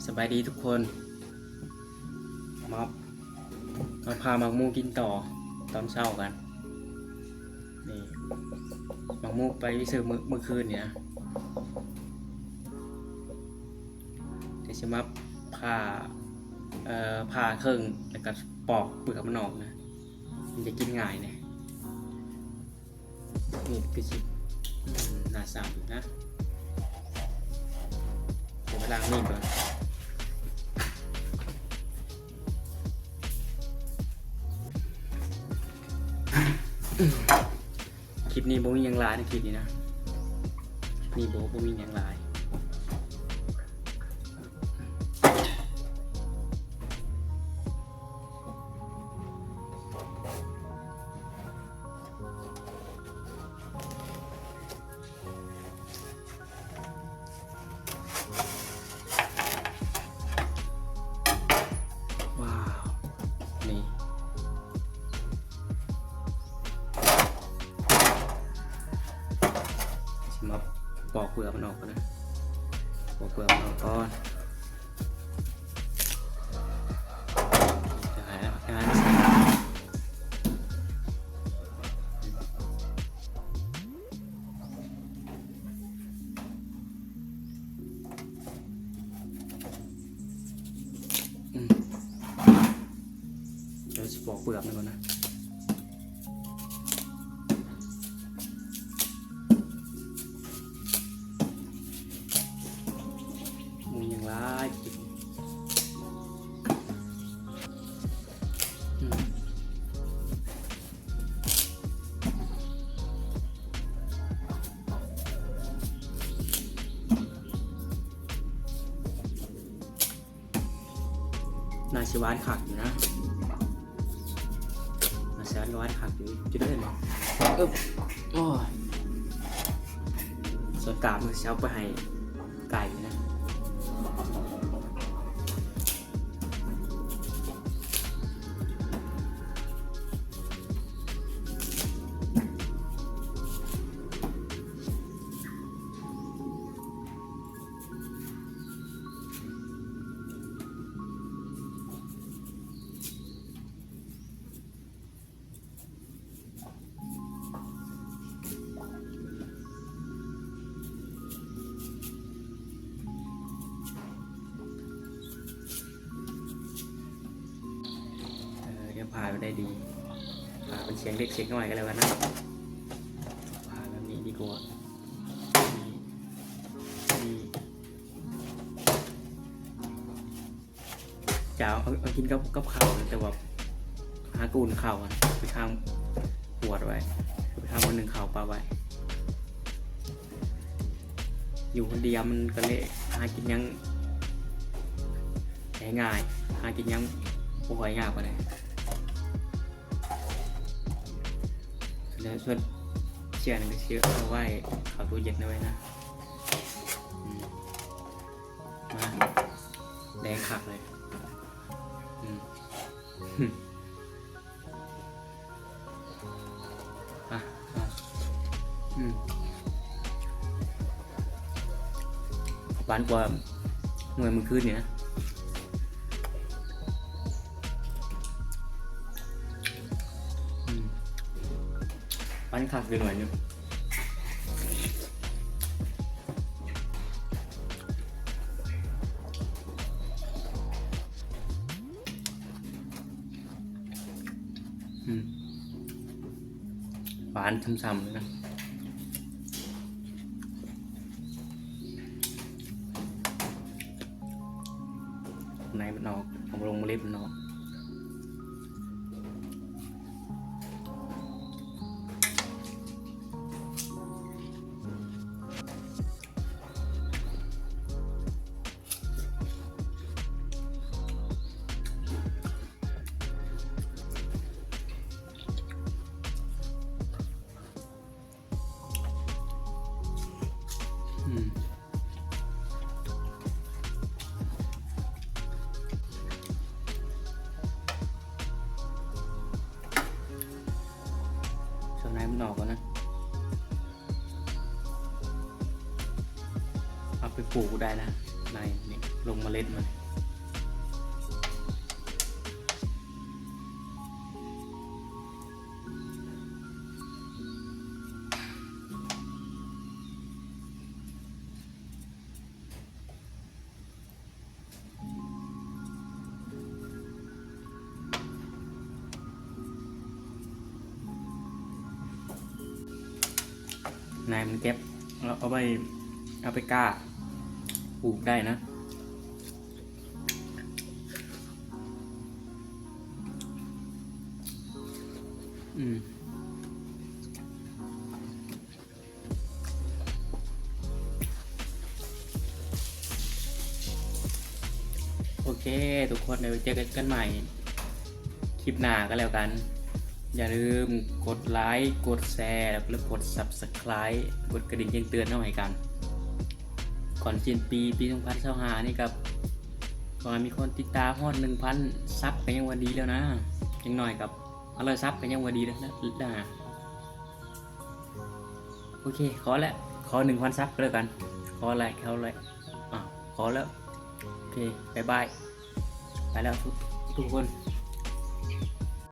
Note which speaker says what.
Speaker 1: สบายดีทุกคนมาพาหมักมูกินต่อตอนเช้ากันนี่หมักมูไปซื้อเมื่อคืนเนี่ยเดี๋ยวจะมาผ่าเครื่องแล้วก็ปอกเปลือกมันออกนะมันจะกินง่ายเนี่ยนี่คือชิน่าสามนะเดี๋ยวมาล้างมีดก่อนคลิปนี้โบมียังลายนะคลิปนี้นะนี่โบมียังลายว้าวนี่มาปอกเปลือกมันออกก่อนนะปอกเปลือกมันออกก่อนจะหายแล้วเดี๋ยวจะปอกเปลือกมันก่อนนะมึงยังร้ายกินนาชิวานขักอยู่นะนาชิวานขักอยู่จุดได้ไหมโอ้ยส่วนกาบมือเช้าไปให้ไก่นะผ่าไปได้ดีผ่าเป็นเสียงเล็กเสียงน้อยกันแล้วกันนะผ่าแบบนี้ดีกว่าจะเอากินกับข้าวแต่ว่าหากูนข้าวไปข้างปวดไว้ไปข้างวันหนึ่งข้าวปลาไว้อยู่คนเดียวมันก็เละหากินยังง่ายหากินยังป่วยง่ายกว่าเลยแล้วส่วนเชื่อนึงก็เชื่อเอาไว้เขาตู้เย็นเอาไว้นะมาแดงขักเลยหวานกว่าเมื่อคืนเนี่ยนะปั้นขาดไปหน่อยนึงหวานช้ำๆเลยนะในมันออกเอาลงมาเล็บมันออกส่วนในมันออกก่อนนะเอาไปปลูกได้นะในนี่ ลงเมล็ดมันนายมันเก็บแล้วเอาไปกล้าปลูกได้นะโอเคทุกคนเดี๋ยวเจอกันใหม่คลิปหน้าก็แล้วกันอย่าลืมกดไลค์กดแชร์แล้วก็กด Subscribe กดกระดิ่งแจ้งเตือนหน่อยกันก่อนสิ้นปี2025นี่กับก่อนมีคนติดตามฮอด 1,000 ซับก็ยังว่าดีแล้วนะยังหน่อยกับ100 ซับก็ยังว่าดีแล้วนะโอเคขอ 1,000 ซับก็แล้วกันขออะไรขอแล้วโอเคบายบายไปแล้วทุกคน